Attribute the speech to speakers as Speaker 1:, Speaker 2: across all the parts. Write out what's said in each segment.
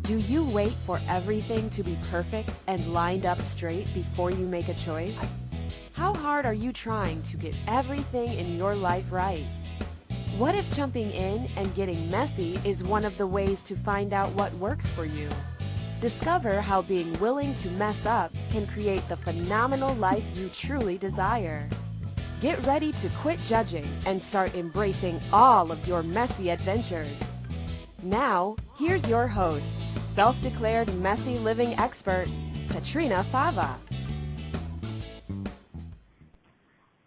Speaker 1: Do you wait for everything to be perfect and lined up straight before you make a choice? How hard are you trying to get everything in your life right? What if jumping in and getting messy is one of the ways to find out what works for you? Discover how being willing to mess up can create the phenomenal life you truly desire. Get ready to quit judging and start embracing all of your messy adventures. Now, here's your host, self-declared messy living expert, Petrina Fava.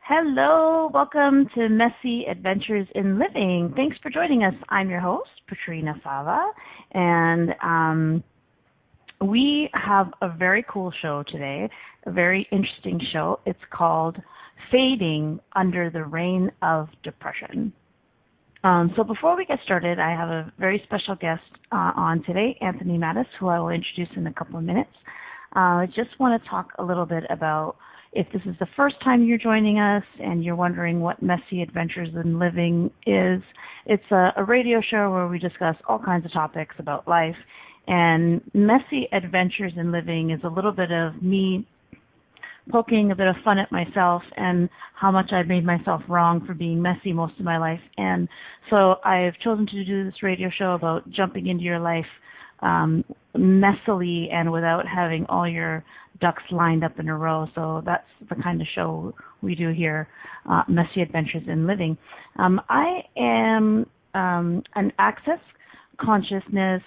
Speaker 2: Hello, welcome to Messy Adventures in Living. Thanks for joining us. I'm your host, Petrina Fava, and we have a very cool show today, a very interesting show. It's called Fading Under the Rain of Depression. So before we get started, I have a very special guest on today, Anthony Mattis, who I will introduce in a couple of minutes. I just want to talk a little bit about, if this is the first time you're joining us and you're wondering what Messy Adventures in Living is, it's a radio show where we discuss all kinds of topics about life. And Messy Adventures in Living is a little bit of me poking a bit of fun at myself and how much I've made myself wrong for being messy most of my life. And so I've chosen to do this radio show about jumping into your life messily and without having all your ducks lined up in a row. So that's the kind of show we do here, Messy Adventures in Living. I am an Access Consciousness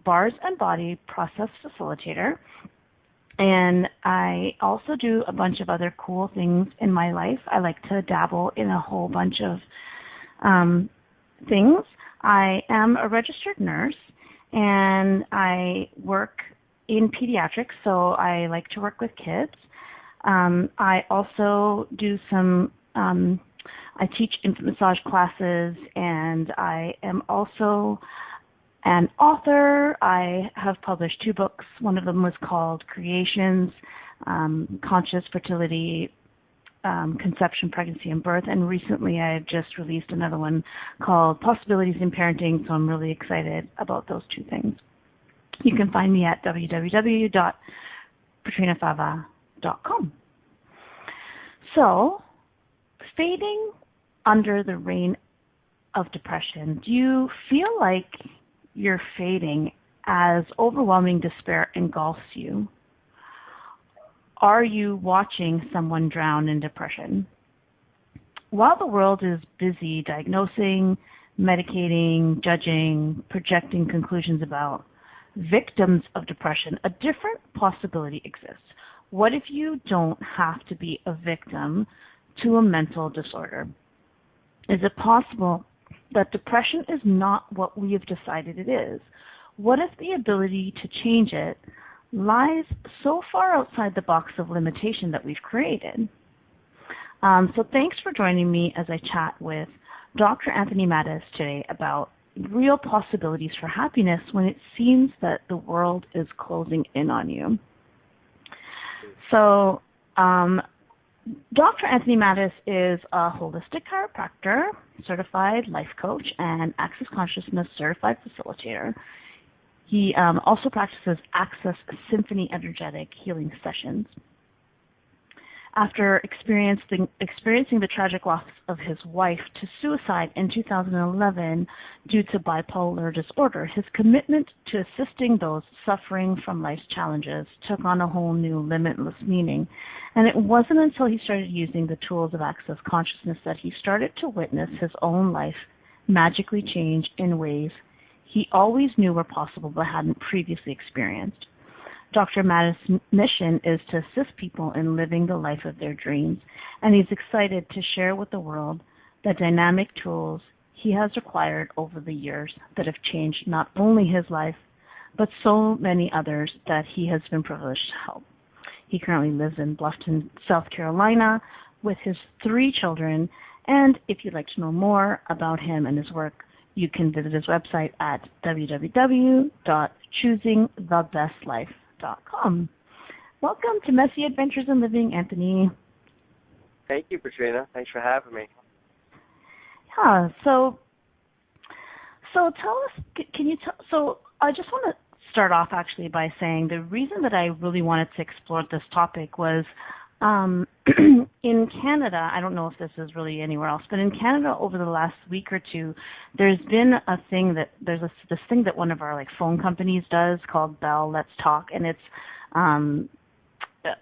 Speaker 2: bars and body process facilitator. And I also do a bunch of other cool things in my life. I like to dabble in a whole bunch of things. I am a registered nurse, and I work in pediatrics, so I like to work with kids. I also do I teach infant massage classes, and I am also an author. I have published 2 books. One of them was called Creations, Conscious Fertility, Conception, Pregnancy, and Birth. And recently I have just released another one called Possibilities in Parenting, so I'm really excited about those 2 things. You can find me at www.petrinafava.com. So, fading under the rain of depression. Do you feel like you're fading as overwhelming despair engulfs you? Are you watching someone drown in depression? While the world is busy diagnosing, medicating, judging, projecting conclusions about victims of depression, a different possibility exists. What if you don't have to be a victim to a mental disorder? Is it possible that depression is not what we have decided it is? What if the ability to change it lies so far outside the box of limitation that we've created? So thanks for joining me as I chat with Dr. Anthony Mattis today about real possibilities for happiness when it seems that the world is closing in on you. So Dr. Anthony Mattis is a holistic chiropractor, certified life coach, and Access Consciousness certified facilitator. He also practices Access Symphony energetic healing sessions. After experiencing the tragic loss of his wife to suicide in 2011 due to bipolar disorder, his commitment to assisting those suffering from life's challenges took on a whole new limitless meaning. And it wasn't until he started using the tools of Access Consciousness that he started to witness his own life magically change in ways he always knew were possible but hadn't previously experienced. Dr. Mattis' mission is to assist people in living the life of their dreams, and he's excited to share with the world the dynamic tools he has acquired over the years that have changed not only his life, but so many others that he has been privileged to help. He currently lives in Bluffton, South Carolina, with his 3 children, and if you'd like to know more about him and his work, you can visit his website at www.choosingthebestlife.com. Welcome to Messy Adventures in Living, Anthony.
Speaker 3: Thank you, Petrina. Thanks for having me.
Speaker 2: Yeah, so tell us, can you tell, so I just want to start off actually by saying the reason that I really wanted to explore this topic was in Canada, I don't know if this is really anywhere else, but in Canada over the last week or two, there's been this thing that one of our like phone companies does called Bell Let's Talk, and it's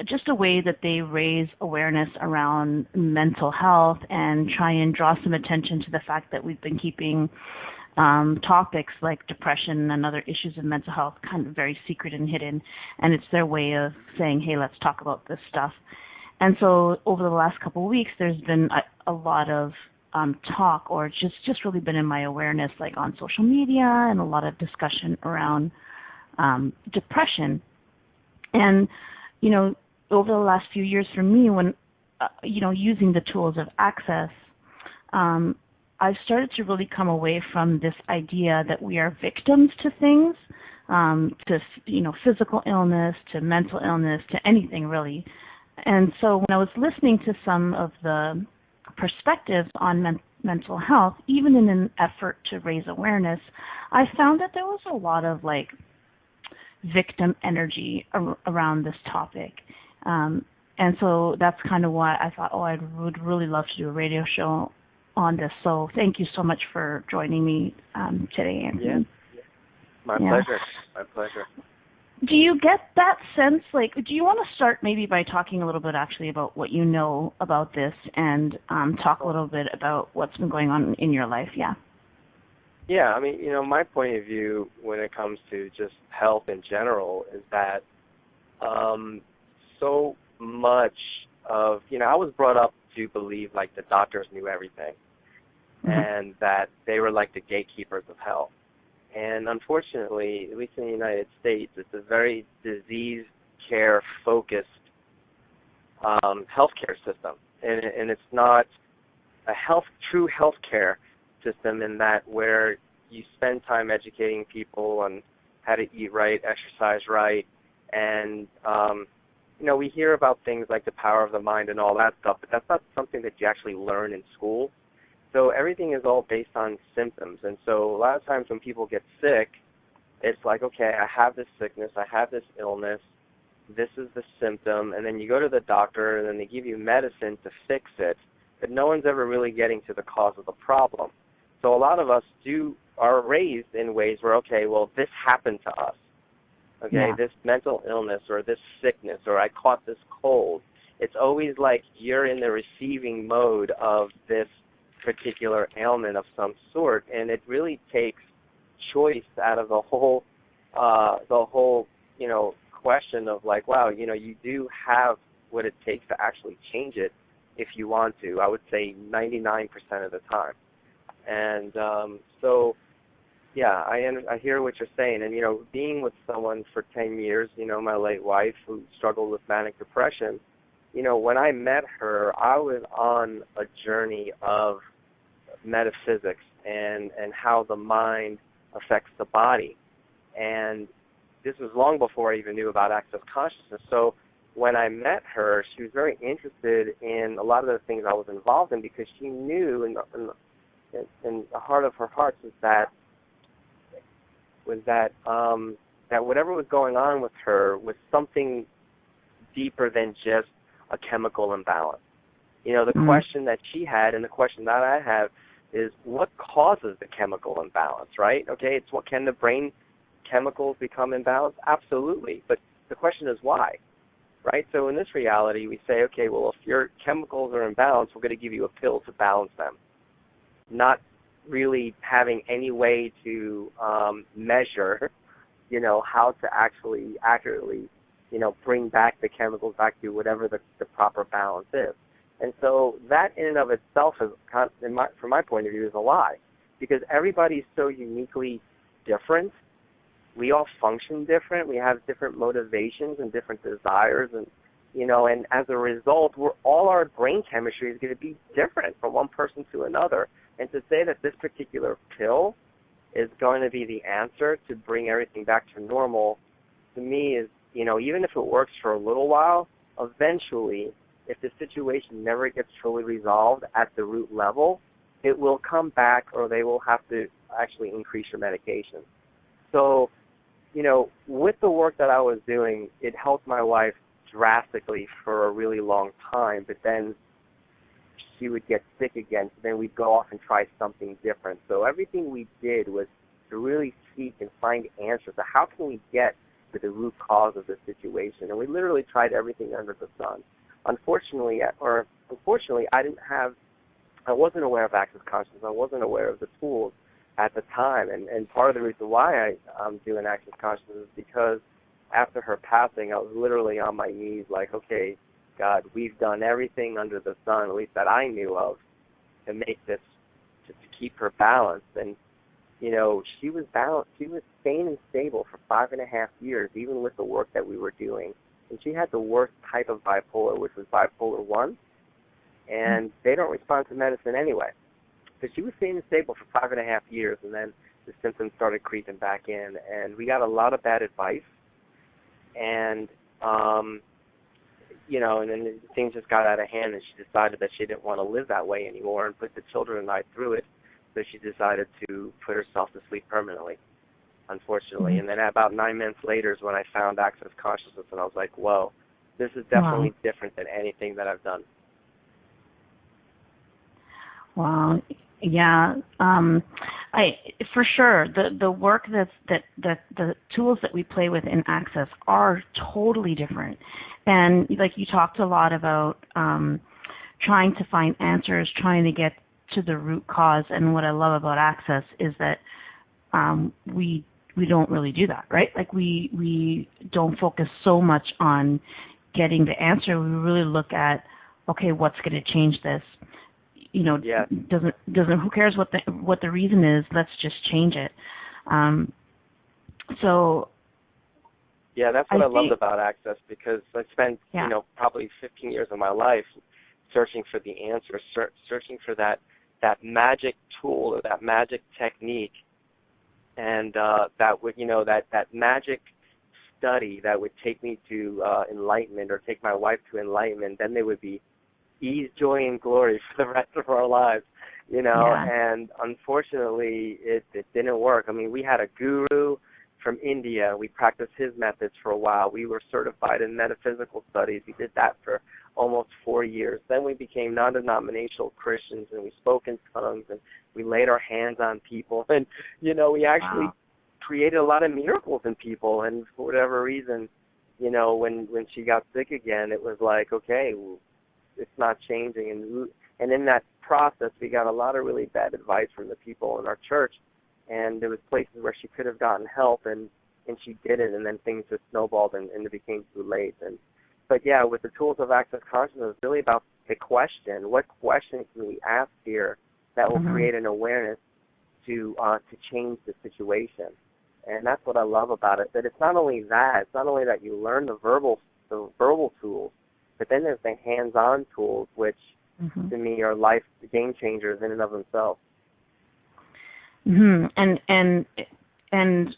Speaker 2: just a way that they raise awareness around mental health and try and draw some attention to the fact that we've been keeping topics like depression and other issues of mental health kind of very secret and hidden, and it's their way of saying, hey, let's talk about this stuff. And so over the last couple of weeks, there's been a lot of talk, or just really been in my awareness, like on social media, and a lot of discussion around depression. And, you know, over the last few years for me, when, using the tools of Access, I've started to really come away from this idea that we are victims to things, to, physical illness, to mental illness, to anything really. And so when I was listening to some of the perspectives on mental health, even in an effort to raise awareness, I found that there was a lot of like victim energy around this topic. And so that's kind of why I thought, I would really love to do a radio show on this. So thank you so much for joining me today, Anthony.
Speaker 3: Yeah. My pleasure.
Speaker 2: Do you get that sense, do you want to start maybe by talking a little bit actually about what you know about this and talk a little bit about what's been going on in your life? Yeah.
Speaker 3: Yeah, I mean, my point of view when it comes to just health in general is that so much of, I was brought up to believe like the doctors knew everything, mm-hmm. and that they were like the gatekeepers of health. And unfortunately, at least in the United States, it's a very disease care focused healthcare system, and it's not a true healthcare system in that where you spend time educating people on how to eat right, exercise right, and we hear about things like the power of the mind and all that stuff, but that's not something that you actually learn in school. So everything is all based on symptoms. And so a lot of times when people get sick, it's like, okay, I have this sickness, I have this illness, this is the symptom, and then you go to the doctor and then they give you medicine to fix it, but no one's ever really getting to the cause of the problem. So a lot of us are raised in ways where, okay, well, this happened to us. Okay, This mental illness or this sickness or I caught this cold. It's always like you're in the receiving mode of this particular ailment of some sort, and it really takes choice out of the whole question of like, wow, you do have what it takes to actually change it if you want to. I would say 99% of the time. And I hear what you're saying. And, being with someone for 10 years, my late wife who struggled with manic depression, when I met her, I was on a journey of metaphysics and how the mind affects the body. And this was long before I even knew about access consciousness. So when I met her, she was very interested in a lot of the things I was involved in because she knew in the heart of her heart that whatever was going on with her was something deeper than just a chemical imbalance. The question that she had and the question that I have is what causes the chemical imbalance, right? Okay, it's what can the brain chemicals become imbalanced? Absolutely. But the question is why, right? So in this reality, we say, okay, well, if your chemicals are imbalanced, we're going to give you a pill to balance them. Not really having any way to measure, how to actually accurately, bring back the chemicals back to whatever the proper balance is. And so that in and of itself, from my point of view, is a lie, because everybody's so uniquely different. We all function different. We have different motivations and different desires, and and as a result, all our brain chemistry is going to be different from one person to another. And to say that this particular pill is going to be the answer to bring everything back to normal, to me is, even if it works for a little while, eventually, if the situation never gets fully resolved at the root level, it will come back or they will have to actually increase your medication. So with the work that I was doing, it helped my wife drastically for a really long time, but then she would get sick again, so then we'd go off and try something different. So everything we did was to really seek and find answers to how can we get to the root cause of the situation. And we literally tried everything under the sun. Unfortunately, I wasn't aware of access consciousness. I wasn't aware of the tools at the time. And part of the reason why I'm doing access consciousness is because after her passing, I was literally on my knees like, okay, God, we've done everything under the sun, at least that I knew of, to make this, to keep her balanced. And, she was balanced. She was sane and stable for 5.5 years, even with the work that we were doing. And she had the worst type of bipolar, which was bipolar 1. And they don't respond to medicine anyway. So she was sane and stable for 5.5 years, and then the symptoms started creeping back in. And we got a lot of bad advice. And, and then things just got out of hand, and she decided that she didn't want to live that way anymore and put the children and I through it. So she decided to put herself to sleep permanently, unfortunately. Mm-hmm. And then about 9 months later is when I found access consciousness, and I was like, whoa, this is definitely different than anything that I've done.
Speaker 2: Wow. Yeah. For sure, the work that the tools that we play with in Access are totally different. And like you talked a lot about trying to find answers, trying to get to the root cause. And what I love about Access is that we don't really do that, right? Like we don't focus so much on getting the answer. We really look at, okay, what's going to change this? Doesn't who cares what the reason is? Let's just change it.
Speaker 3: Yeah, that's what I loved about Access, because I spent probably 15 years of my life searching for the answer, searching for that magic tool or that magic technique, and that would that magic study that would take me to enlightenment, or take my wife to enlightenment. Then they would be ease, joy, and glory for the rest of our lives, and unfortunately it didn't work. I mean, we had a guru from India. We practiced his methods for a while. We were certified in metaphysical studies. We did that for almost 4 years. Then we became non-denominational Christians, and we spoke in tongues, and we laid our hands on people, and, we actually created a lot of miracles in people. And for whatever reason, when she got sick again, it was like, okay, it's not changing. And in that process, we got a lot of really bad advice from the people in our church, and there was places where she could have gotten help, and she didn't, and then things just snowballed, and it became too late. But yeah, with the tools of Access Consciousness, it's really about the question. What question can we ask here that will create an awareness to change the situation? And that's what I love about it. That it's not only that you learn the verbal tools, but then there's the hands-on tools, which to me are life game changers in and of themselves.
Speaker 2: And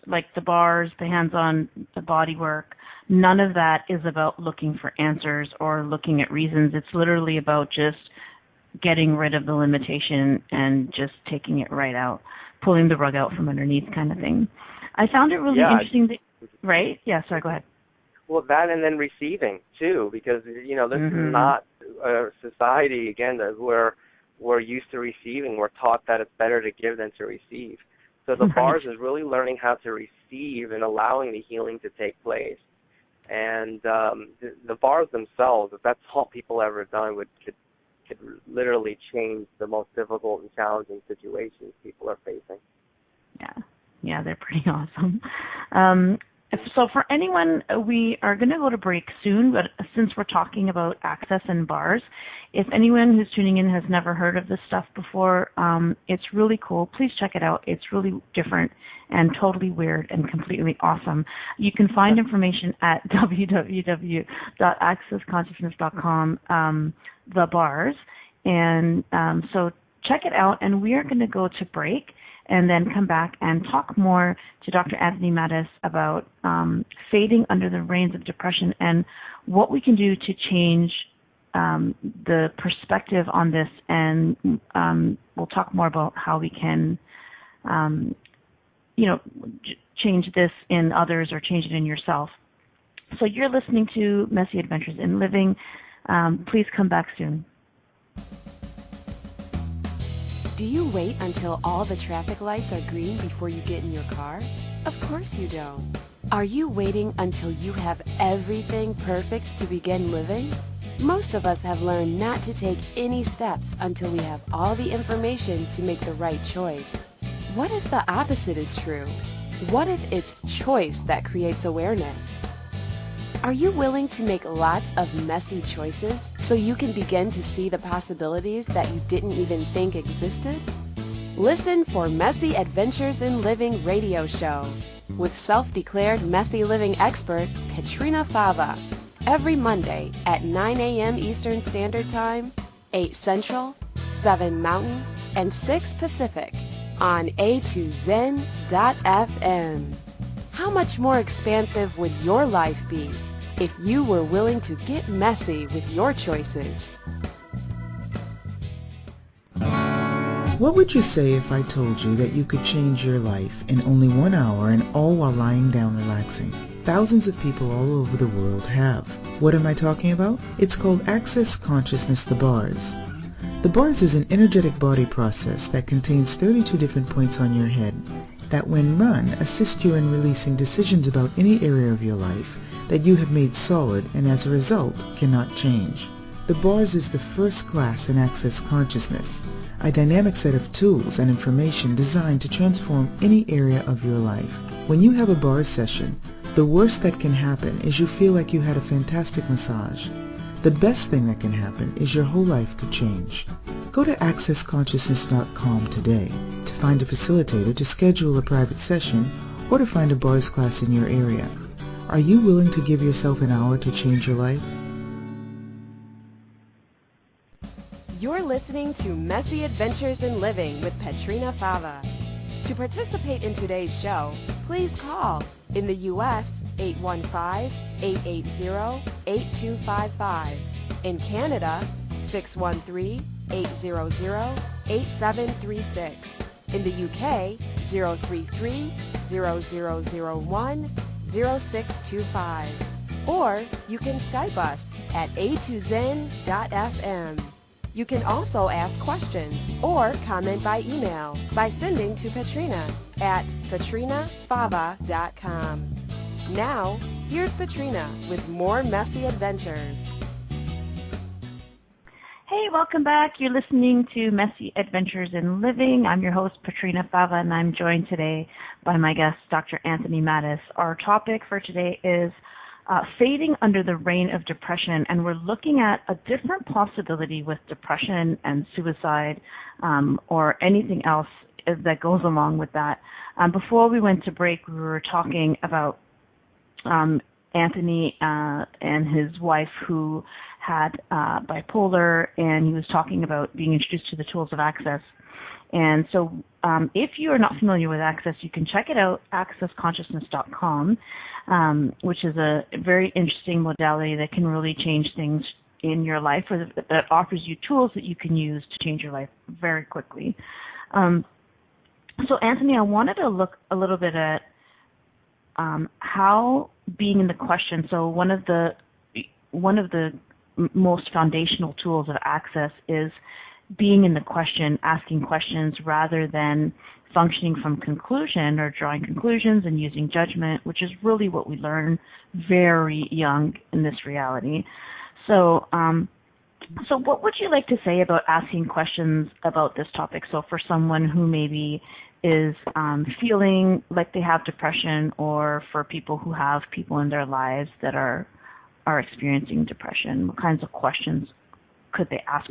Speaker 2: like the bars, the hands-on, the body work, none of that is about looking for answers or looking at reasons. It's literally about just getting rid of the limitation and just taking it right out, pulling the rug out from underneath, kind of thing. I found it really interesting right? Yeah, sorry, go ahead.
Speaker 3: Well, that, and then receiving too, because this is not a society again where we're used to receiving. We're taught that it's better to give than to receive. So the bars is really learning how to receive and allowing the healing to take place. And the bars themselves, if that's all people ever done, could literally change the most difficult and challenging situations people are facing.
Speaker 2: Yeah, they're pretty awesome. So for anyone, we are going to go to break soon, but since we're talking about Access and bars, if anyone who's tuning in has never heard of this stuff before, it's really cool. Please check it out. It's really different and totally weird and completely awesome. You can find information at www.accessconsciousness.com, the bars. And so check it out, and we are going to go to break and then come back and talk more to Dr. Anthony Mattis about fading under the reins of depression and what we can do to change the perspective on this. And we'll talk more about how we can change this in others or change it in yourself. So you're listening to Messy Adventures in Living. Please come back soon.
Speaker 1: Do you wait until all the traffic lights are green before you get in your car? Of course you don't. Are you waiting until you have everything perfect to begin living? Most of us have learned not to take any steps until we have all the information to make the right choice. What if the opposite is true? What if it's choice that creates awareness? Are you willing to make lots of messy choices so you can begin to see the possibilities that you didn't even think existed? Listen for Messy Adventures in Living radio show with self-declared messy living expert Petrina Fava every Monday at 9 a.m. Eastern Standard Time, 8 Central, 7 Mountain, and 6 Pacific on a2zen.fm. How much more expansive would your life be if you were willing to get messy with your choices?
Speaker 4: What would you say if I told you that you could change your life in only 1 hour and all while lying down relaxing? Thousands of people all over the world have. What am I talking about? It's called Access Consciousness, the bars. The bars is an energetic body process that contains 32 different points on your head that when run assist you in releasing decisions about any area of your life that you have made solid and as a result cannot change. The bars is the first class in Access Consciousness, a dynamic set of tools and information designed to transform any area of your life. When you have a bars session, the worst that can happen is you feel like you had a fantastic massage. The best thing that can happen is your whole life could change. Go to accessconsciousness.com today to find a facilitator to schedule a private session or to find a bars class in your area. Are you willing to give yourself an hour to change your life?
Speaker 1: You're listening to Messy Adventures in Living with Petrina Fava. To participate in today's show, please call in the U.S. 815-880-8255. In Canada, 613-800-8736. In the UK, 033-0001-0625. Or you can Skype us at a2zen.fm. You can also ask questions or comment by email by sending to Petrina at petrinafava.com. Now, here's Petrina with more Messy Adventures.
Speaker 2: Hey, welcome back. You're listening to Messy Adventures in Living. I'm your host, Petrina Fava, and I'm joined today by my guest, Dr. Anthony Mattis. Our topic for today is fading under the rain of depression, and we're looking at a different possibility with depression and suicide or anything else that goes along with that. Before we went to break, we were talking about Anthony and his wife who had bipolar, and he was talking about being introduced to the tools of Access. And so if you are not familiar with Access, you can check it out, accessconsciousness.com, which is a very interesting modality that can really change things in your life, or that offers you tools that you can use to change your life very quickly. So Anthony, I wanted to look a little bit at how being in the question. So one of the most foundational tools of Access is being in the question, asking questions rather than functioning from conclusion or drawing conclusions and using judgment, which is really what we learn very young in this reality. So what would you like to say about asking questions about this topic? So for someone who maybe is feeling like they have depression, or for people who have people in their lives that are experiencing depression, what kinds of questions could they ask?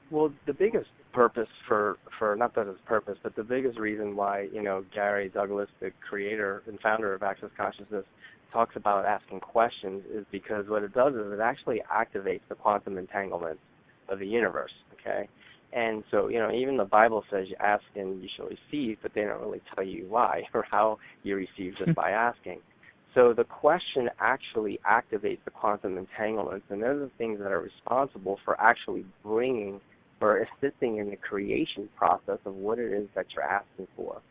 Speaker 3: Well, the biggest purpose for not that it's purpose, but the biggest reason why, Gary Douglas, the creator and founder of Access Consciousness, talks about asking questions is because what it does is it actually activates the quantum entanglements of the universe, okay? And so, even the Bible says you ask and you shall receive, but they don't really tell you why or how you receive just by asking. So the question actually activates the quantum entanglements, and those are the things that are responsible for actually bringing or assisting in the creation process of what it is that you're asking for.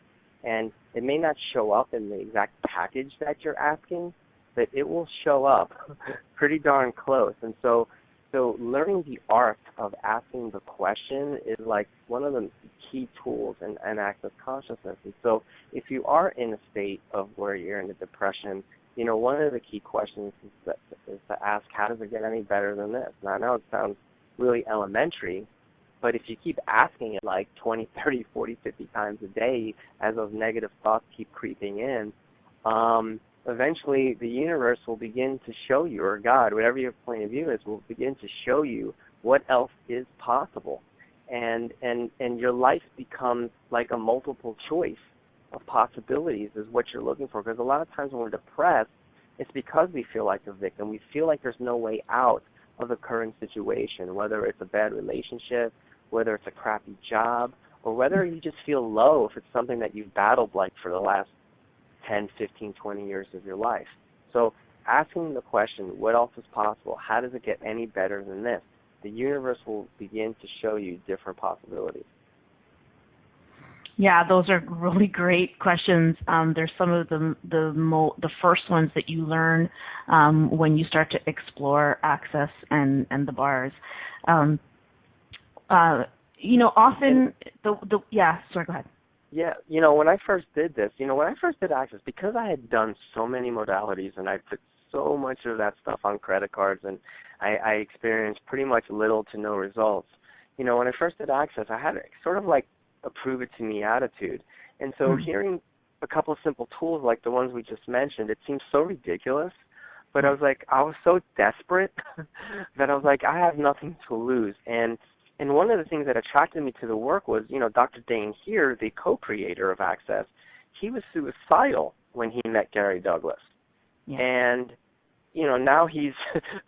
Speaker 3: And it may not show up in the exact package that you're asking, but it will show up pretty darn close. And so learning the art of asking the question is like one of the key tools in access consciousness. And so if you are in a state of where you're in a depression, one of the key questions is to ask, how does it get any better than this? Now, I know it sounds really elementary, but if you keep asking it like 20, 30, 40, 50 times a day as those negative thoughts keep creeping in, eventually the universe will begin to show you, or God, whatever your point of view is, will begin to show you what else is possible. And your life becomes like a multiple choice of possibilities is what you're looking for. Because a lot of times when we're depressed, it's because we feel like a victim. We feel like there's no way out of the current situation, whether it's a bad relationship, whether it's a crappy job, or whether you just feel low if it's something that you've battled like for the last 10, 15, 20 years of your life. So asking the question, what else is possible? How does it get any better than this? The universe will begin to show you different possibilities.
Speaker 2: Yeah, those are really great questions. There's some of the first ones that you learn when you start to explore access and the bars. Often sorry, go ahead.
Speaker 3: Yeah, when I first did this, when I first did access, because I had done so many modalities and I put so much of that stuff on credit cards and I experienced pretty much little to no results. When I first did access, I had sort of like a prove it to me attitude. And so hearing a couple of simple tools like the ones we just mentioned, it seems so ridiculous, but I was so desperate that I was like, I have nothing to lose. And one of the things that attracted me to the work was, Dr. Dane here, the co-creator of Access, he was suicidal when he met Gary Douglas. Yeah. And, now he's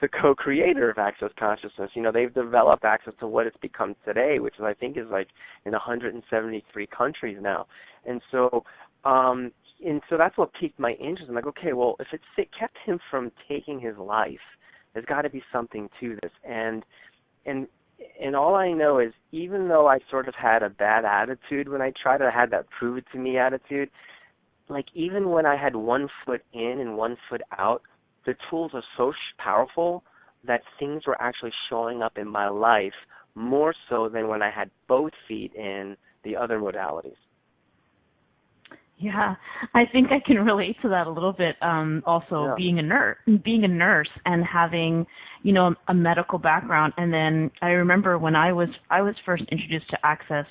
Speaker 3: the co-creator of Access Consciousness. They've developed Access to what it's become today, which I think is like in 173 countries now. And so that's what piqued my interest. I'm like, okay, well, if it kept him from taking his life, there's got to be something to this. And all I know is, even though I sort of had a bad attitude when I tried it, I had that prove it to me attitude, like even when I had one foot in and one foot out, the tools are so powerful that things were actually showing up in my life more so than when I had both feet in the other modalities.
Speaker 2: Yeah, I think I can relate to that a little bit. Also, being a nurse and having, a medical background. And then I remember when I was first introduced to Access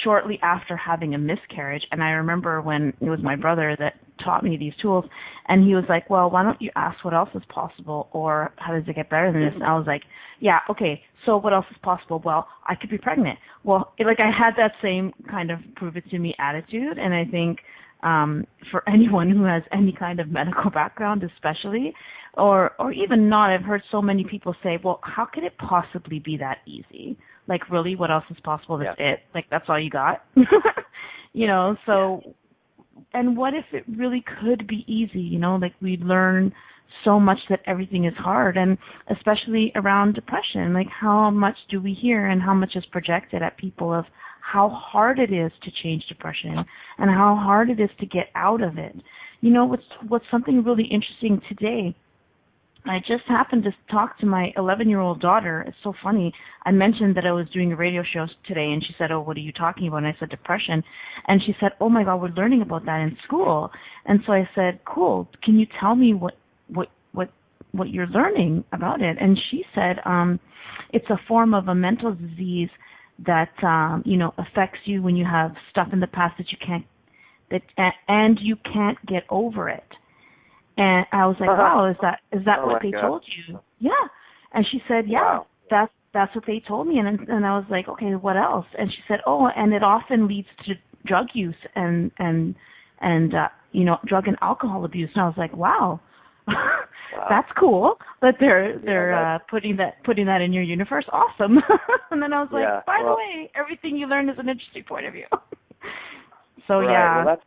Speaker 2: shortly after having a miscarriage. And I remember when it was my brother that taught me these tools, and he was like, well, why don't you ask what else is possible, or how does it get better than this? And I was like, yeah, okay, so what else is possible? Well, I could be pregnant. Well, I had that same kind of prove it to me attitude, and I think for anyone who has any kind of medical background especially, or even not, I've heard so many people say, well, how could it possibly be that easy? Like, really, what else is possible? That's it? Like, that's all you got? So... And what if it really could be easy? Like we learn so much that everything is hard, and especially around depression, like how much do we hear and how much is projected at people of how hard it is to change depression and how hard it is to get out of it. What's something really interesting today, I just happened to talk to my 11-year-old daughter. It's so funny. I mentioned that I was doing a radio show today, and she said, oh, what are you talking about? And I said, depression. And she said, oh, my God, we're learning about that in school. And so I said, cool. Can you tell me what you're learning about it? And she said, it's a form of a mental disease that, affects you when you have stuff in the past and you can't get over it. And I was like, wow, is that what they told you? Yeah. And she said, yeah, wow. That's what they told me. And I was like, okay, what else? And she said, oh, and it often leads to drug use and drug and alcohol abuse. And I was like, wow. That's cool that they're putting that in your universe. Awesome. And then I was like, by the way, everything you learn is an interesting point of view. So
Speaker 3: right. Well,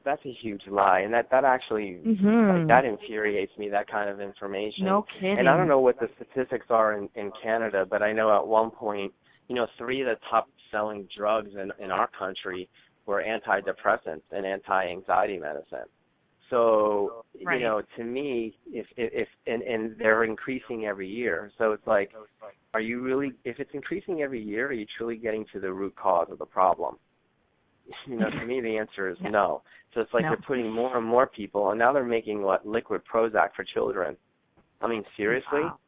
Speaker 3: that's a huge lie, and that actually that infuriates me. That kind of information.
Speaker 2: No kidding.
Speaker 3: And I don't know what the statistics are in Canada, but I know at one point, 3 of the top selling drugs in our country were antidepressants and anti-anxiety medicine. So,
Speaker 2: Right.
Speaker 3: you know, to me, if and they're increasing every year. So it's like, are you really, if it's increasing every year, are you truly getting to the root cause of the problem? You know, to me, the answer is no. So it's like they're putting more and more people, and now they're making, liquid Prozac for children. I mean, seriously?
Speaker 2: Wow.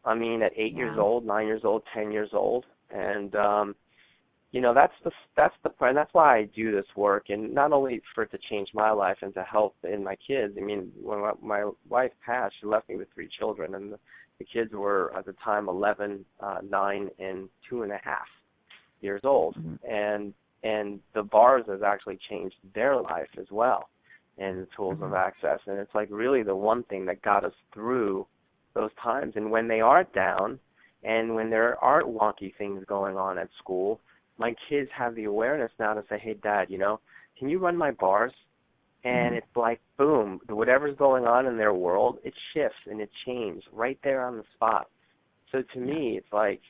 Speaker 3: I mean, at 8 years old, 9 years old, 10 years old, and you know, that's the point. That's why I do this work, and not only for it to change my life and to help in my kids. I mean, when my wife passed, she left me with 3 children, and the kids were at the time 11, 9, and 2.5 years old, and the bars has actually changed their life as well, and the tools of access, and it's like really the one thing that got us through those times. And when they are down, and when there aren't wonky things going on at school, my kids have the awareness now to say, hey, Dad, you know, can you run my bars? And it's like, boom, whatever's going on in their world, it shifts and it changes right there on the spot. So to me, it's like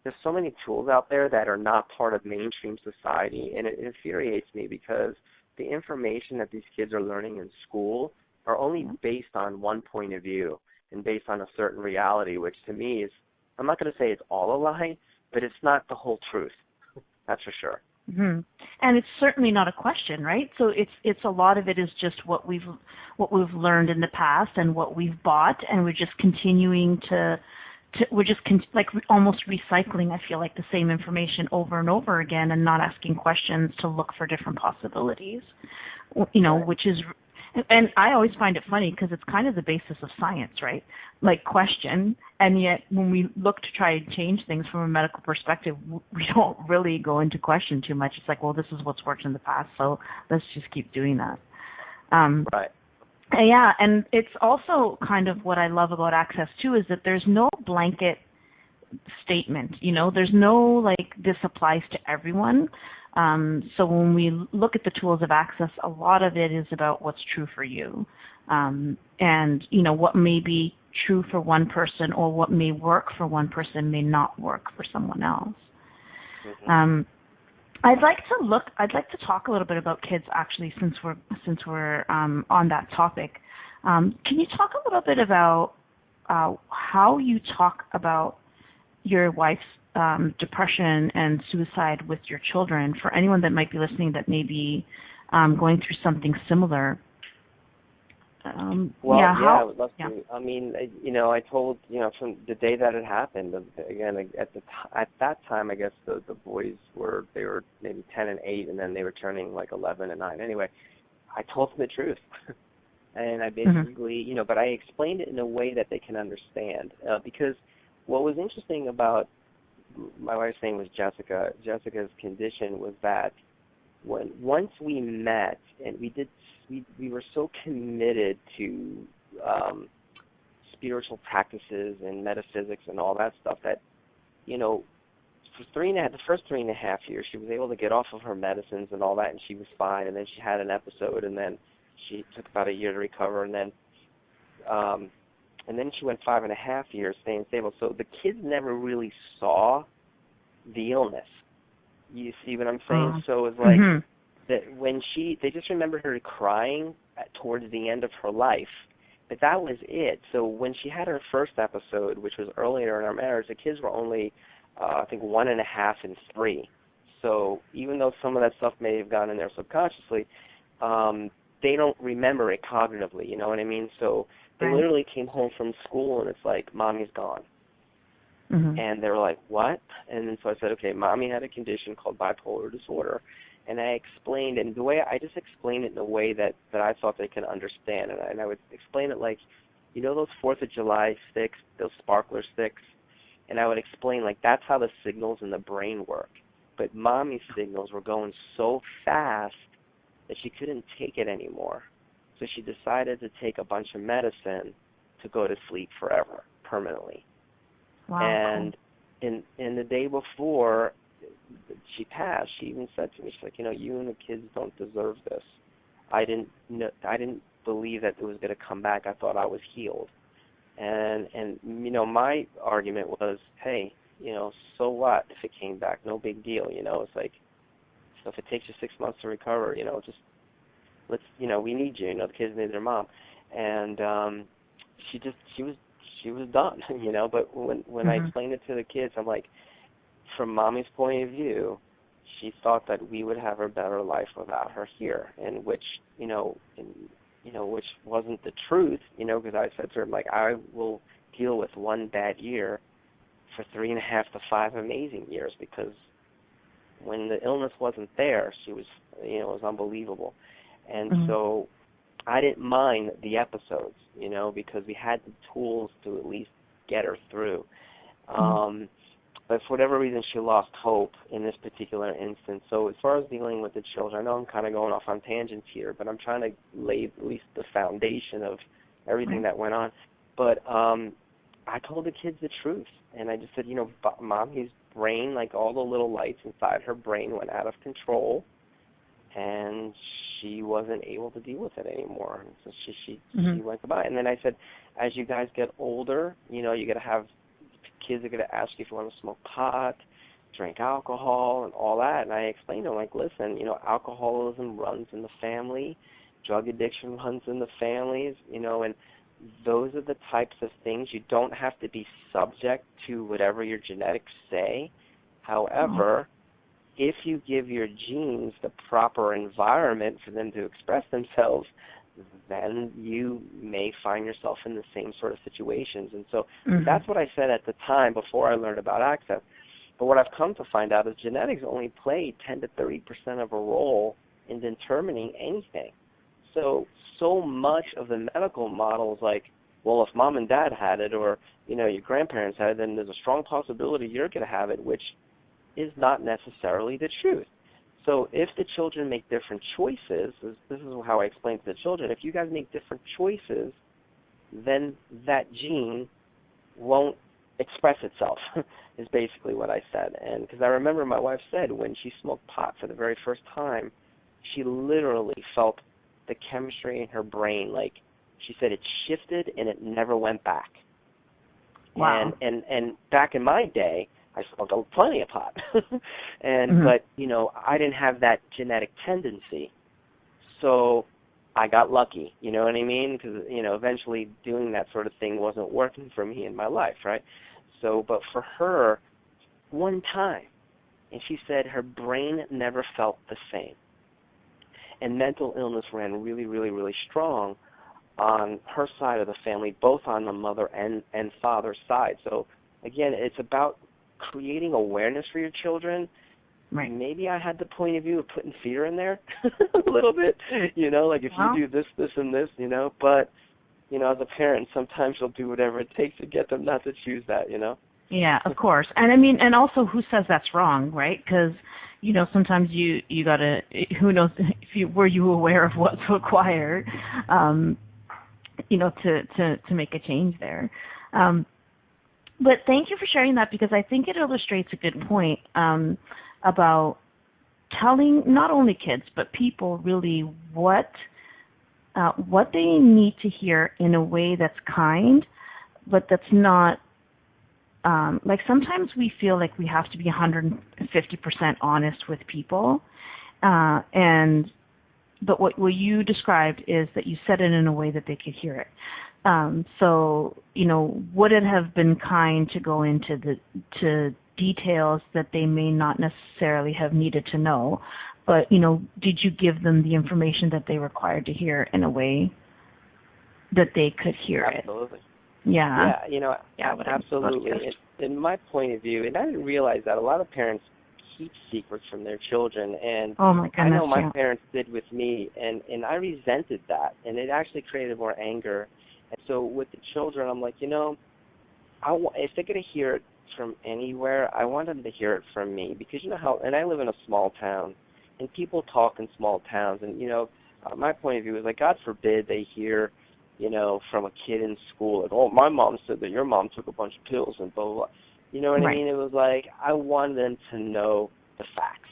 Speaker 3: there's so many tools out there that are not part of mainstream society, and it infuriates me because the information that these kids are learning in school are only based on one point of view and based on a certain reality, which to me is, I'm not going to say it's all a lie, but it's not the whole truth. That's for sure.
Speaker 2: Mm-hmm. And it's certainly not a question, right? So it's a lot of it is just what we've learned in the past and what we've bought, and we're just continuing to we're just almost recycling, I feel like, the same information over and over again, and not asking questions to look for different possibilities. You know, which is, and I always find it funny because it's kind of the basis of science, right? Like, question, and yet when we look to try and change things from a medical perspective, we don't really go into question too much. It's like, well, this is what's worked in the past, so let's just keep doing that.
Speaker 3: Right.
Speaker 2: Yeah, and it's also kind of what I love about Access too, is that there's no blanket statement. You know, there's no like this applies to everyone. So when we look at the tools of Access, a lot of it is about what's true for you, and you know what may be true for one person or what may work for one person may not work for someone else. I'd like to talk a little bit about kids, actually, since we're on that topic. Can you talk a little bit about how you talk about your wife's depression and suicide with your children, for anyone that might be listening that may be going through something similar?
Speaker 3: I would love to. I mean, you know, I told, you know, from the day that it happened, again, at that time, I guess the boys were maybe 10 and 8, and then they were turning like 11 and 9. Anyway, I told them the truth. And I basically, you know, but I explained it in a way that they can understand. Because what was interesting about, my wife's name was Jessica. Jessica's condition was that once we met and we were so committed to spiritual practices and metaphysics and all that stuff that, you know, for the first 3.5 years, she was able to get off of her medicines and all that, and she was fine. And then she had an episode, and then she took about a year to recover, and then she went 5.5 years staying stable. So the kids never really saw the illness. You see what I'm saying? So it was like that when they just remembered her crying towards the end of her life, but that was it. So when she had her first episode, which was earlier in our marriage, the kids were only, I think, 1.5 and 3. So even though some of that stuff may have gone in there subconsciously, they don't remember it cognitively, you know what I mean? So they literally came home from school, and it's like, Mommy's gone. And they were like, what? And then so I said, okay, Mommy had a condition called bipolar disorder. And I explained, and the way I just explained it in a way that I thought they could understand. And I would explain it like, you know those 4th of July sticks, those sparkler sticks? And I would explain, like, that's how the signals in the brain work. But Mommy's signals were going so fast that she couldn't take it anymore. So she decided to take a bunch of medicine to go to sleep forever, permanently.
Speaker 2: Wow.
Speaker 3: And in the day before she passed, she even said to me, she's like, you know, you and the kids don't deserve this. I didn't believe that it was going to come back. I thought I was healed. And you know, my argument was, hey, you know, so what if it came back? No big deal. You know, it's like So if it takes you 6 months to recover, just let's, we need you. The kids need their mom. And she was done, But when I explained it to the kids, I'm like, from Mommy's point of view, she thought that we would have a better life without her here, and which wasn't the truth, because I said to her, like, I will deal with one bad year for 3.5 to 5 amazing years, because when the illness wasn't there, she was, it was unbelievable. And so I didn't mind the episodes, because we had the tools to at least get her through. But for whatever reason, she lost hope in this particular instance. So as far as dealing with the children, I know I'm kind of going off on tangents here, but I'm trying to lay at least the foundation of everything that went on. But I told the kids the truth, and I just said, Mommy's brain, like all the little lights inside her brain went out of control, and she wasn't able to deal with it anymore. So she went goodbye. And then I said, as you guys get older, you got to have, kids are going to ask you if you want to smoke pot, drink alcohol, and all that. And I explained to them, like, listen, alcoholism runs in the family, drug addiction runs in the families, and those are the types of things. You don't have to be subject to whatever your genetics say. However, if you give your genes the proper environment for them to express themselves, then you may find yourself in the same sort of situations. And so that's what I said at the time before I learned about access. But what I've come to find out is genetics only play 10 to 30% of a role in determining anything. So much of the medical model is like, well, if mom and dad had it, or, your grandparents had it, then there's a strong possibility you're going to have it, which is not necessarily the truth. So if the children make different choices, this is how I explain to the children, if you guys make different choices, then that gene won't express itself, is basically what I said. And because I remember my wife said when she smoked pot for the very first time, she literally felt the chemistry in her brain, like she said, it shifted and it never went back.
Speaker 2: Wow.
Speaker 3: And back in my day, I smoked plenty of pot, but I didn't have that genetic tendency, so I got lucky. You know what I mean? Because eventually doing that sort of thing wasn't working for me in my life, right? So, but for her, one time, and she said her brain never felt the same, and mental illness ran really, really, really strong on her side of the family, both on the mother and father's side. So again, it's about creating awareness for your children.
Speaker 2: Right.
Speaker 3: Maybe I had the point of view of putting fear in there a little bit, like if you do this, this, and this, but, as a parent, sometimes you'll do whatever it takes to get them not to choose that,
Speaker 2: Yeah, of course. And I mean, and also who says that's wrong, right? Because, sometimes you got to, who knows, were you aware of what's required, to make a change there. But thank you for sharing that, because I think it illustrates a good point about telling not only kids but people really what they need to hear in a way that's kind, but that's not like sometimes we feel like we have to be 150% honest with people, but what you described is that you said it in a way that they could hear it. So, would it have been kind to go into to details that they may not necessarily have needed to know, but, did you give them the information that they required to hear in a way that they could hear
Speaker 3: Absolutely.
Speaker 2: it? Yeah.
Speaker 3: Yeah, absolutely. In my point of view, and I didn't realize that a lot of parents keep secrets from their children, and
Speaker 2: oh my goodness,
Speaker 3: I know my parents did with me, and I resented that, and it actually created more anger. And so with the children, I'm like, if they're going to hear it from anywhere, I want them to hear it from me, because and I live in a small town, and people talk in small towns, and, my point of view is like, God forbid they hear, from a kid in school, like, oh, my mom said that your mom took a bunch of pills and blah, blah, blah. You know what I mean? It was like, I wanted them to know the facts,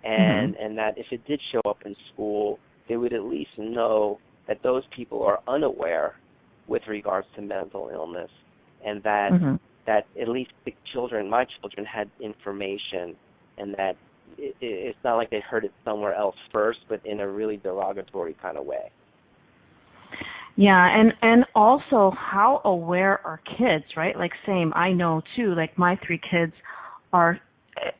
Speaker 3: and that if it did show up in school, they would at least know that those people are unaware with regards to mental illness, and that that at least my children had information, and that it's not like they heard it somewhere else first, but in a really derogatory kind of way.
Speaker 2: Yeah, and also how aware are kids, right? Like same, I know too, like my 3 kids are,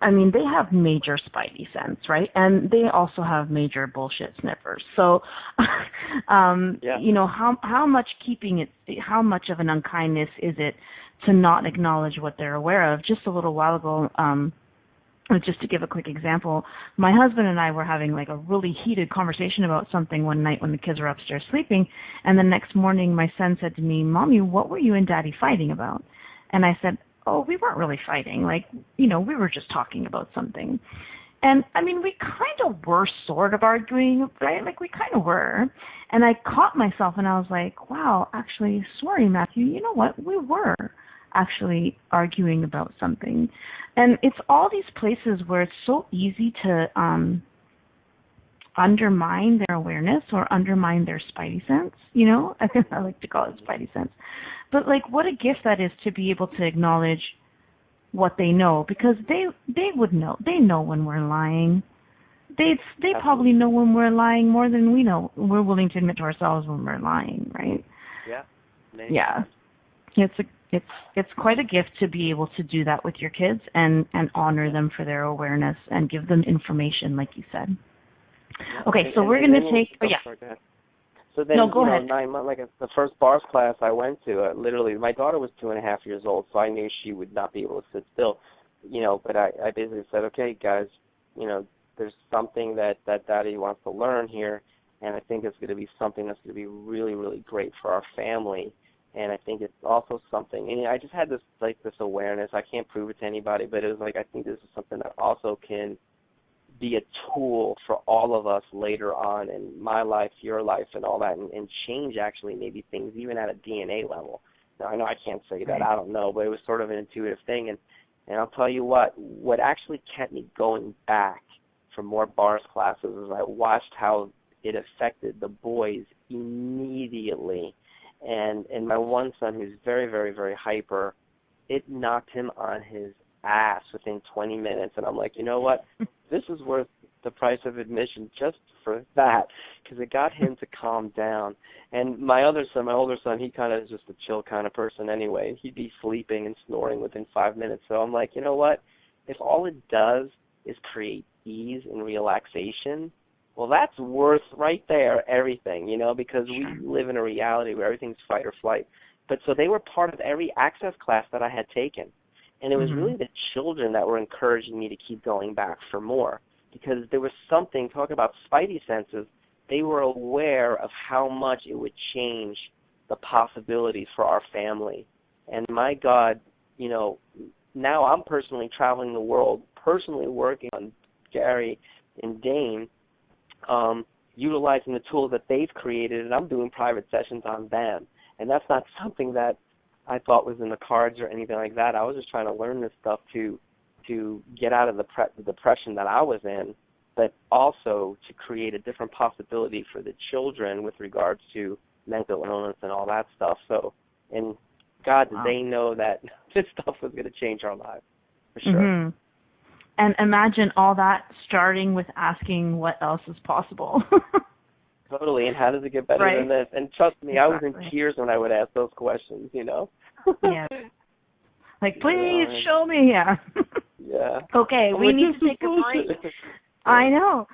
Speaker 2: I mean, they have major spidey sense, right? And they also have major bullshit sniffers. So, you know, how much how much of an unkindness is it to not acknowledge what they're aware of? Just a little while ago, just to give a quick example, my husband and I were having like a really heated conversation about something one night when the kids were upstairs sleeping, and the next morning my son said to me, "Mommy, what were you and Daddy fighting about?" And I said, "Oh, we weren't really fighting. Like, you know, we were just talking about something." And I mean, we kind of were sort of arguing, right? Like we kind of were. And I caught myself and I was like, wow, actually, sorry, Matthew, you know what? We were actually arguing about something. And it's all these places where it's so easy to undermine their awareness or undermine their spidey sense, you know? I think I like to call it spidey sense. But like what a gift that is to be able to acknowledge what they know, because they would know. They know when we're lying. They probably know when we're lying more than we know. We're willing to admit to ourselves when we're lying, right?
Speaker 3: Yeah.
Speaker 2: Yeah. It's quite a gift to be able to do that with your kids and honor them for their awareness and give them information, like you said.
Speaker 3: Yeah.
Speaker 2: Okay, so we're going to take. Oh, yeah.
Speaker 3: Sorry, go ahead. So then,
Speaker 2: go ahead.
Speaker 3: 9 months, like the first bars class I went to, literally, my daughter was 2.5 years old, so I knew she would not be able to sit still, you know. But I basically said, okay, guys, you know, there's something that Daddy wants to learn here, and I think it's going to be something that's going to be really, really great for our family. And I think it's also something, and I just had this awareness. I can't prove it to anybody, but it was like I think this is something that also can be a tool for all of us later on in my life, your life, and all that, and change actually maybe things even at a DNA level. Now, I know I can't say that, I don't know, but it was sort of an intuitive thing. And I'll tell you what actually kept me going back for more bars classes is I watched how it affected the boys immediately. And my one son, who's very, very, very hyper, it knocked him on his ass within 20 minutes. And I'm like, you know what? This is worth the price of admission just for that, because it got him to calm down. And my older son, he kind of is just a chill kind of person anyway. He'd be sleeping and snoring within 5 minutes. So I'm like, you know what? If all it does is create ease and relaxation, well, that's worth right there everything, you know, because we live in a reality where everything's fight or flight. But so they were part of every access class that I had taken. And it was really the children that were encouraging me to keep going back for more, because there was something, talk about spidey senses, they were aware of how much it would change the possibilities for our family. And my God, you know, now I'm personally traveling the world, personally working on Gary and Dane, utilizing the tools that they've created, and I'm doing private sessions on them. And that's not something that I thought was in the cards or anything like that. I was just trying to learn this stuff to get out of the depression that I was in, but also to create a different possibility for the children with regards to mental illness and all that stuff. So, and God, did they know that this stuff was going to change our lives, for sure.
Speaker 2: Mm-hmm. And imagine all that starting with asking what else is possible.
Speaker 3: Totally, and how does it get better than this? And trust me, I was in tears when I would ask those questions, you know?
Speaker 2: Yeah. Like, please show me. Yeah.
Speaker 3: Yeah.
Speaker 2: Okay, we need to take a break. I know.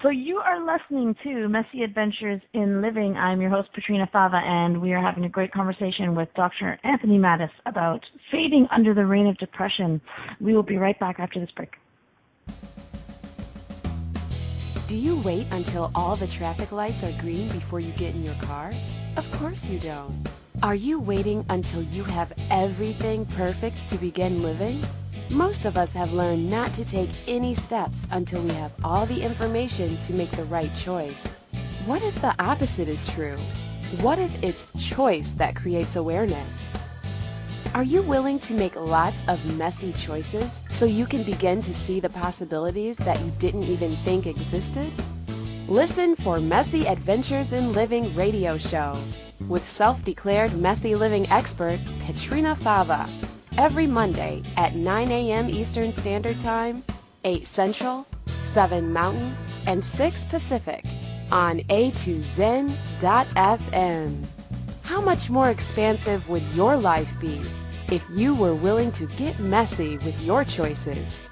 Speaker 2: So you are listening to Messy Adventures in Living. I'm your host, Petrina Fava, and we are having a great conversation with Dr. Anthony Mattis about fading under the rain of depression. We will be right back after this break.
Speaker 1: Do you wait until all the traffic lights are green before you get in your car? Of course you don't. Are you waiting until you have everything perfect to begin living? Most of us have learned not to take any steps until we have all the information to make the right choice. What if the opposite is true? What if it's choice that creates awareness? Are you willing to make lots of messy choices so you can begin to see the possibilities that you didn't even think existed? Listen for Messy Adventures in Living radio show with self-declared messy living expert Petrina Fava every Monday at 9 a.m. Eastern Standard Time, 8 Central, 7 Mountain, and 6 Pacific on A2Zen.fm. How much more expansive would your life be if you were willing to get messy with your choices?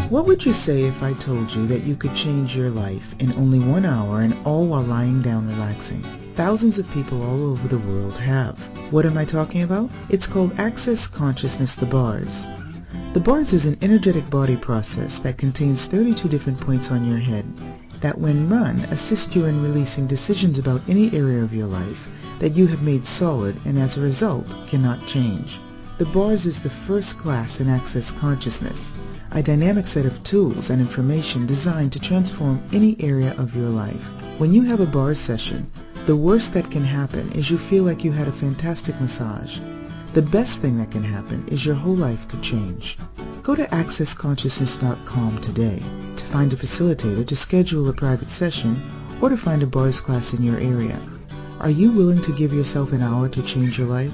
Speaker 4: What would you say if I told you that you could change your life in only 1 hour and all while lying down relaxing? Thousands of people all over the world have. What am I talking about? It's called Access Consciousness, the bars. The bars is an energetic body process that contains 32 different points on your head that when run assist you in releasing decisions about any area of your life that you have made solid and as a result cannot change. The bars is the first class in Access Consciousness, a dynamic set of tools and information designed to transform any area of your life. When you have a bars session, the worst that can happen is you feel like you had a fantastic massage. The best thing that can happen is your whole life could change. Go to accessconsciousness.com today to find a facilitator to schedule a private session or to find a bars class in your area. Are you willing to give yourself an hour to change your life?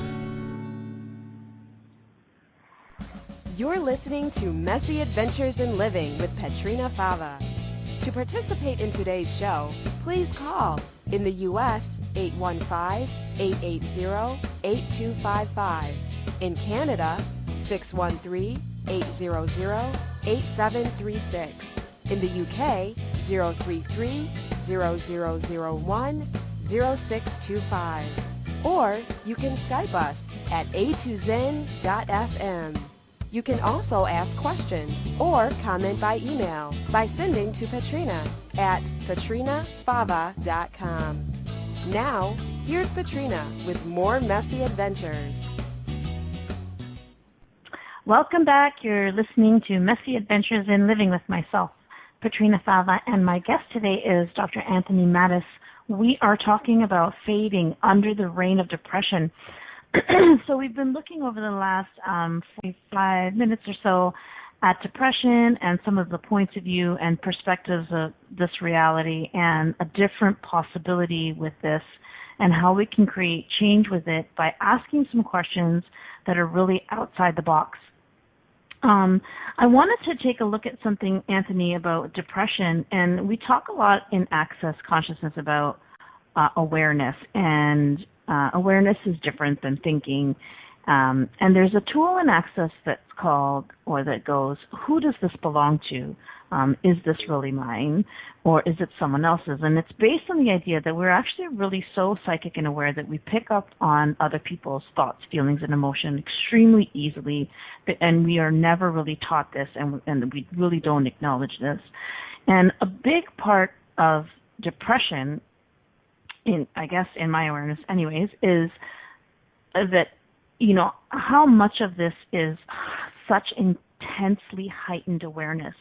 Speaker 1: You're listening to Messy Adventures in Living with Petrina Fava. To participate in today's show, please call in the U.S. 815-880-8255. In Canada, 613-800-8736. In the UK, 033-0001-0625. Or you can Skype us at A2Zen.fm. You can also ask questions or comment by email by sending to Petrina at petrinafava.com. Now, here's Petrina with more Messy Adventures.
Speaker 2: Welcome back. You're listening to Messy Adventures in Living with myself, Petrina Fava, and my guest today is Dr. Anthony Mattis. We are talking about fading under the reign of depression. So we've been looking over the last 45 minutes or so at depression and some of the points of view and perspectives of this reality and a different possibility with this and how we can create change with it by asking some questions that are really outside the box. I wanted to take a look at something, Anthony, about depression, and we talk a lot in Access Consciousness about awareness, and awareness is different than thinking. And there's a tool in Access that's called, or that goes, who does this belong to? Is this really mine, or is it someone else's? And it's based on the idea that we're actually really so psychic and aware that we pick up on other people's thoughts, feelings, and emotion extremely easily, and we are never really taught this, and we really don't acknowledge this. And a big part of depression, I guess in my awareness anyways, is that, you know, how much of this is such intensely heightened awareness.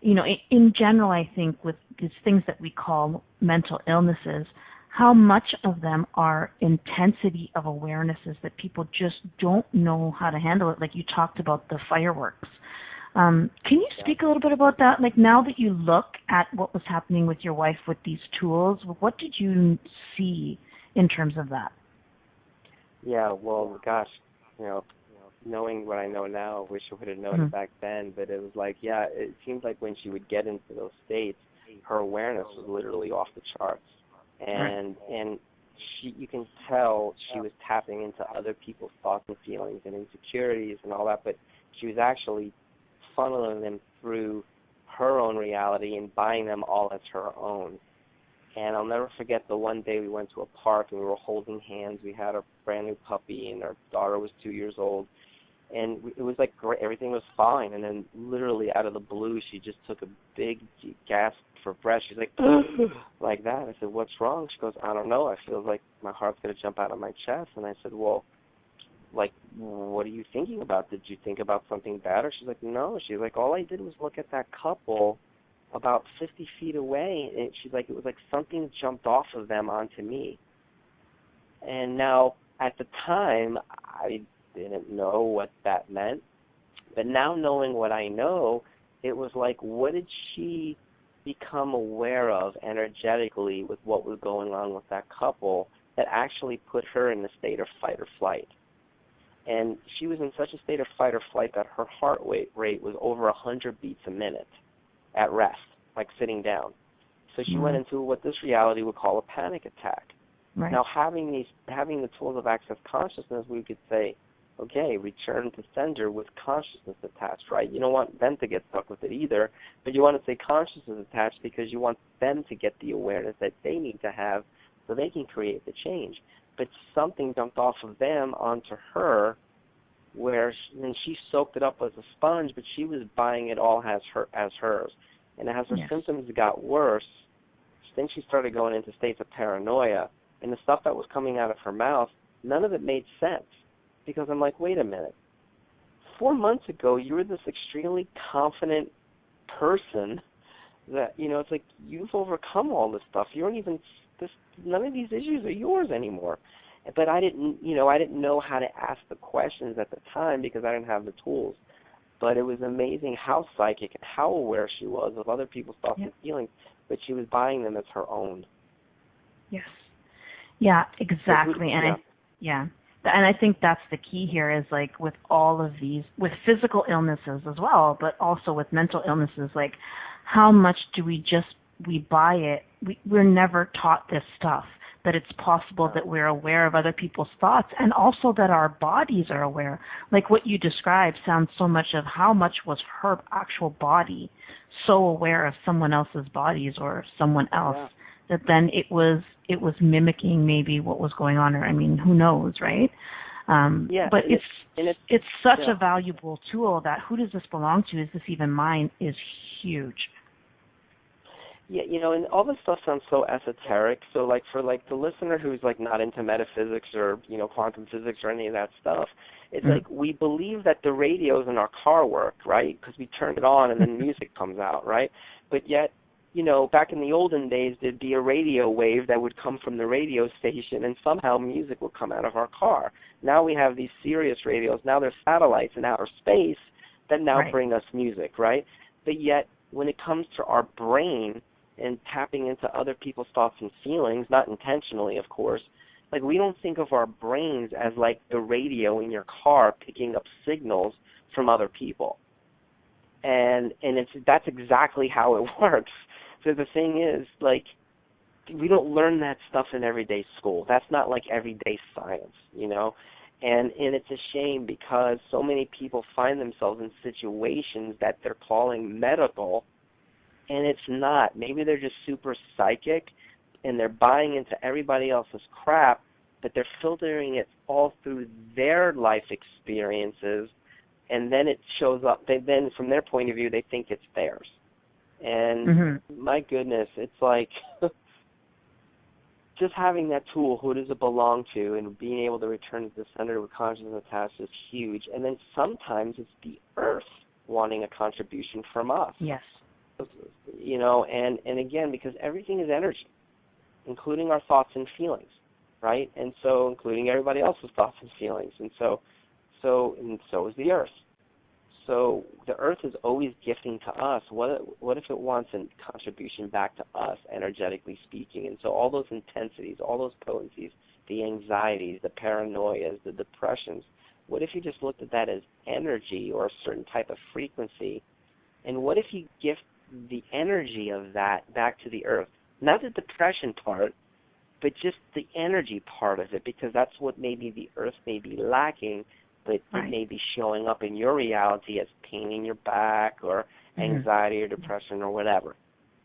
Speaker 2: You know, in general, I think with these things that we call mental illnesses, how much of them are intensity of awarenesses that people just don't know how to handle it, like you talked about the fireworks. Can you speak a little bit about that? Like, now that you look at what was happening with your wife with these tools, what did you see in terms of that?
Speaker 3: Yeah, well, gosh, knowing what I know now, I wish I would have known it back then. But it was like, yeah, it seemed like when she would get into those states, her awareness was literally off the charts, and she, you can tell she was tapping into other people's thoughts and feelings and insecurities and all that, but she was actually funneling them through her own reality and buying them all as her own. And I'll never forget the one day we went to a park and we were holding hands. We had a brand new puppy and our daughter was 2 years old. And it was like great. Everything was fine. And then literally out of the blue, she just took a big gasp for breath. She's like, like that. I said, what's wrong? She goes, I don't know. I feel like my heart's going to jump out of my chest. And I said, well, like, what are you thinking about? Did you think about something bad? Or she's like, no. She's like, all I did was look at that couple about 50 feet away, and she's like, it was like something jumped off of them onto me. And now, at the time, I didn't know what that meant, but now knowing what I know, it was like, what did she become aware of energetically with what was going on with that couple that actually put her in a state of fight or flight? And she was in such a state of fight or flight that her heart rate was over 100 beats a minute at rest, like sitting down. So she went into what this reality would call a panic attack.
Speaker 2: Right.
Speaker 3: Now, having the tools of access consciousness, we could say, okay, return to sender with consciousness attached, right? You don't want them to get stuck with it either, but you want to say consciousness attached because you want them to get the awareness that they need to have so they can create the change. But something jumped off of them onto her where she soaked it up as a sponge, but she was buying it all as hers. And as her symptoms got worse, then she started going into states of paranoia. And the stuff that was coming out of her mouth, none of it made sense. Because I'm like, wait a minute. 4 months ago, you were this extremely confident person that, it's like you've overcome all this stuff. You don't even, none of these issues are yours anymore. But I didn't know how to ask the questions at the time because I didn't have the tools. But it was amazing how psychic and how aware she was of other people's thoughts and feelings, but she was buying them as her own.
Speaker 2: Yes. Yeah, exactly. And I think that's the key here is like with all of these, with physical illnesses as well, but also with mental illnesses, like how much do we buy it? We're never taught this stuff, that it's possible that we're aware of other people's thoughts and also that our bodies are aware. Like what you described sounds so much of how much was her actual body so aware of someone else's bodies or someone else that then it was mimicking maybe what was going on, or I mean, who knows, right? But it's such a valuable tool that who does this belong to? Is this even mine? Is huge.
Speaker 3: Yeah, and all this stuff sounds so esoteric. So, like for the listener who's like not into metaphysics or quantum physics or any of that stuff, it's like we believe that the radios in our car work, right? Because we turn it on and then music comes out, right? But yet, back in the olden days, there'd be a radio wave that would come from the radio station, and somehow music would come out of our car. Now we have these Sirius radios. Now there's satellites in outer space that now bring us music, right? But yet, when it comes to our brain and tapping into other people's thoughts and feelings, not intentionally, of course, like we don't think of our brains as like the radio in your car picking up signals from other people. And that's exactly how it works. So the thing is, like, we don't learn that stuff in everyday school. That's not like everyday science, And it's a shame because so many people find themselves in situations that they're calling medical, and it's not. Maybe they're just super psychic, and they're buying into everybody else's crap, but they're filtering it all through their life experiences, and then it shows up. Then, from their point of view, they think it's theirs. And my goodness, it's like just having that tool, who does it belong to, and being able to return to the center with consciousness attached is huge. And then sometimes it's the earth wanting a contribution from us.
Speaker 2: Yes.
Speaker 3: And again, because everything is energy, including our thoughts and feelings, right? And so including everybody else's thoughts and feelings. And so is the earth. So the earth is always gifting to us. What if it wants a contribution back to us, energetically speaking? And so all those intensities, all those potencies, the anxieties, the paranoias, the depressions, what if you just looked at that as energy or a certain type of frequency? And what if you gift the energy of that back to the earth? Not the depression part, but just the energy part of it, because that's what maybe the earth may be lacking, but it may be showing up in your reality as pain in your back or anxiety or depression or whatever.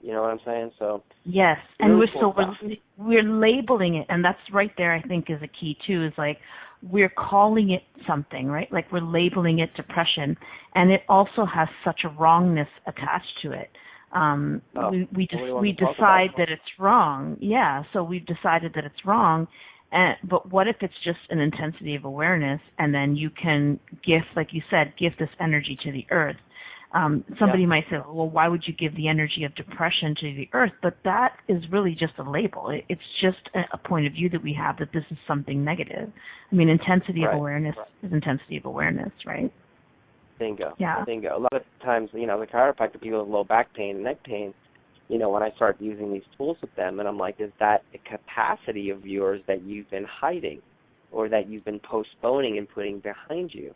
Speaker 3: You know what I'm saying? So
Speaker 2: yes, and we're labeling it, and that's right there. I think is a key too. Is like we're calling it something, right? Like we're labeling it depression, and it also has such a wrongness attached to it. We decide that it's wrong. Yeah, so we've decided that it's wrong. But what if it's just an intensity of awareness, and then you can gift, like you said, gift this energy to the earth. Somebody might say, well, why would you give the energy of depression to the earth? But that is really just a label. It's just a point of view that we have that this is something negative. I mean, intensity of awareness is intensity of awareness, right?
Speaker 3: Bingo.
Speaker 2: Yeah.
Speaker 3: Bingo. A lot of times, the chiropractor people with low back pain and neck pain, when I start using these tools with them, and I'm like, is that a capacity of yours that you've been hiding? or that you've been postponing and putting behind you.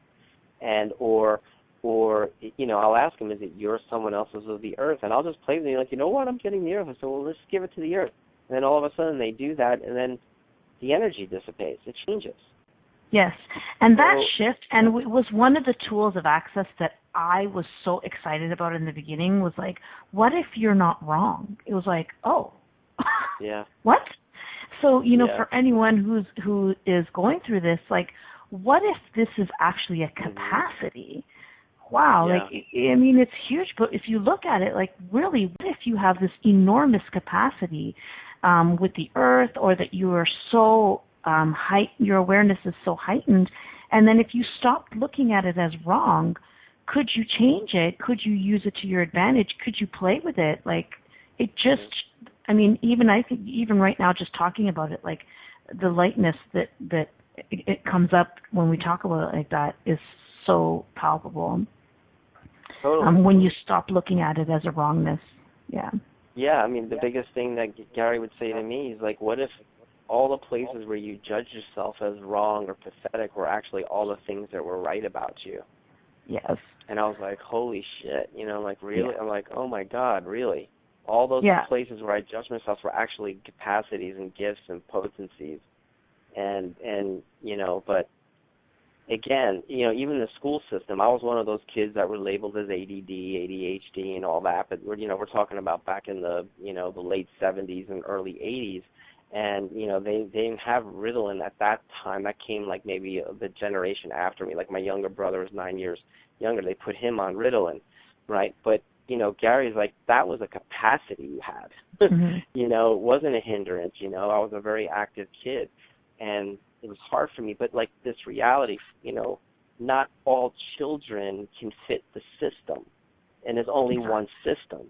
Speaker 3: And or I'll ask them, is it yours, someone else's, or the earth? And I'll just play with them, like, you know what, I'm getting the earth. I said, well, let's give it to the earth. And then all of a sudden they do that, and then the energy dissipates. It changes.
Speaker 2: Yes, and that shift, and it was one of the tools of Access that I was so excited about in the beginning, was like, what if you're not wrong? It was like, oh,
Speaker 3: yeah,
Speaker 2: what? So, for anyone who is going through this, like, what if this is actually a capacity? Wow, like, I mean, it's huge, but if you look at it, like, really, what if you have this enormous capacity with the earth, or that you are so your awareness is so heightened, and then if you stopped looking at it as wrong, could you change it? Could you use it to your advantage? Could you play with it? Like, it just, I mean, I think even right now, just talking about it, like, the lightness that it comes up when we talk about it like that is so palpable.
Speaker 3: Totally.
Speaker 2: When you stop looking at it as a wrongness. Yeah.
Speaker 3: Yeah, I mean, the biggest thing that Gary would say to me is, like, what if all the places where you judge yourself as wrong or pathetic were actually all the things that were right about you?
Speaker 2: Yes.
Speaker 3: And I was like, holy shit, like, really? Yeah. I'm like, oh my God, really? All those places where I judged myself were actually capacities and gifts and potencies. And but again, even the school system, I was one of those kids that were labeled as ADD, ADHD, and all that. But we're talking about back in the the late 70s and early 80s, and they didn't have Ritalin at that time. That came like maybe the generation after me. Like my younger brother was 9 years younger. They put him on Ritalin, right? But Gary's like, that was a capacity you had.
Speaker 2: Mm-hmm.
Speaker 3: It wasn't a hindrance. I was a very active kid, and it was hard for me. But like this reality, not all children can fit the system, and there's only one system.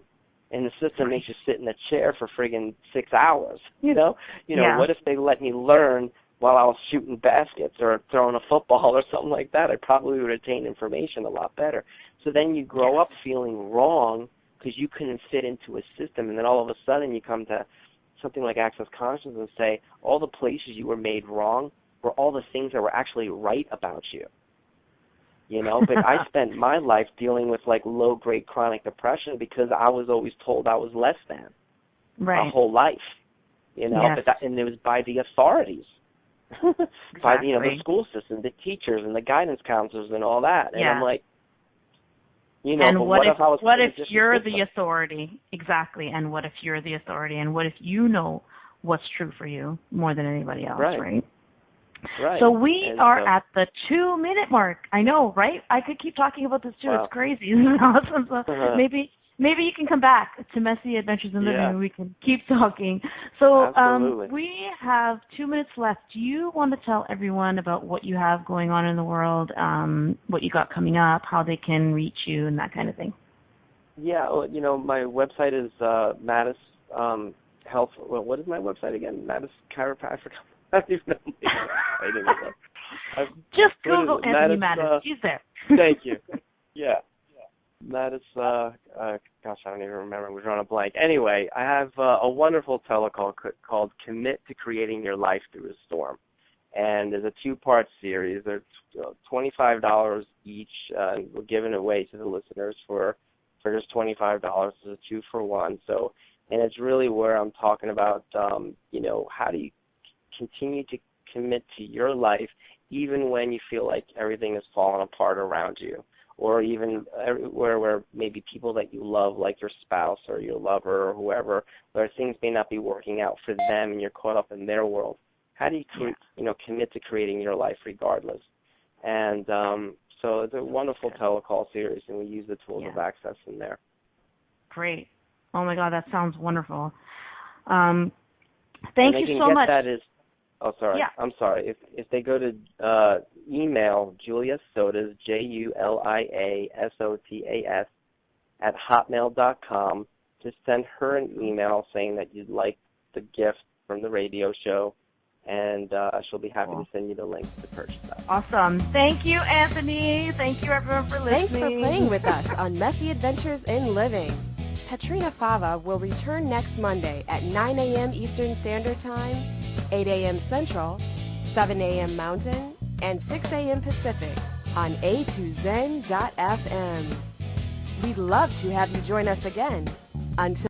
Speaker 3: And the system makes you sit in a chair for friggin' 6 hours, What if they let me learn while I was shooting baskets or throwing a football or something like that? I probably would retain information a lot better. So then you grow up feeling wrong because you couldn't fit into a system, and then all of a sudden you come to something like Access Consciousness and say, all the places you were made wrong were all the things that were actually right about you. But I spent my life dealing with like low-grade chronic depression because I was always told I was less than my whole life,
Speaker 2: Yes.
Speaker 3: And it was by the authorities, by
Speaker 2: Exactly.
Speaker 3: the school system, the teachers, and the guidance counselors, and all that. And I'm like,
Speaker 2: and
Speaker 3: but what if I was?
Speaker 2: What if you're the authority? Exactly. And what if you're the authority? And what if you know what's true for you more than anybody else? Right.
Speaker 3: Right.
Speaker 2: So we are at the 2-minute mark. I know, right? I could keep talking about this too. Wow. It's crazy. It's awesome. So maybe you can come back to Messy Adventures in Living and we can keep talking. So we have 2 minutes left. Do you want to tell everyone about what you have going on in the world, what you got coming up, how they can reach you, and that kind of thing?
Speaker 3: Yeah, well, my website is Mattis Health. Well, what is my website again? Mattis Chiropractic. I don't even know.
Speaker 2: Just Google Anthony Mattis. He's there.
Speaker 3: Thank you. Yeah. Mattis, gosh, I don't even remember. We're drawing a blank. Anyway, I have a wonderful telecall called Commit to Creating Your Life Through a Storm. And there's a 2-part series. They're $25 each. We're giving away to the listeners for just $25. It's a 2-for-1. So, and it's really where I'm talking about, how do you continue to commit to your life even when you feel like everything is falling apart around you, or even where maybe people that you love, like your spouse or your lover or whoever, where things may not be working out for them and you're caught up in their world. How do you commit to creating your life regardless? And so it's a wonderful telecall series, and we use the tools of Access in there.
Speaker 2: Great. Oh my God, that sounds wonderful. Thank you so much.
Speaker 3: Oh, sorry.
Speaker 2: Yeah.
Speaker 3: I'm sorry. If they go to email Julia Sotas, JuliaSotas @hotmail.com, just send her an email saying that you'd like the gift from the radio show, and she'll be happy to send you the link to purchase that.
Speaker 2: Awesome. Thank you, Anthony. Thank you, everyone, for listening.
Speaker 1: Thanks for playing with us on Messy Adventures in Living. Petrina Fava will return next Monday at 9 a.m. Eastern Standard Time, 8 a.m. Central, 7 a.m. Mountain, and 6 a.m. Pacific on A2Zen.fm. We'd love to have you join us again. Until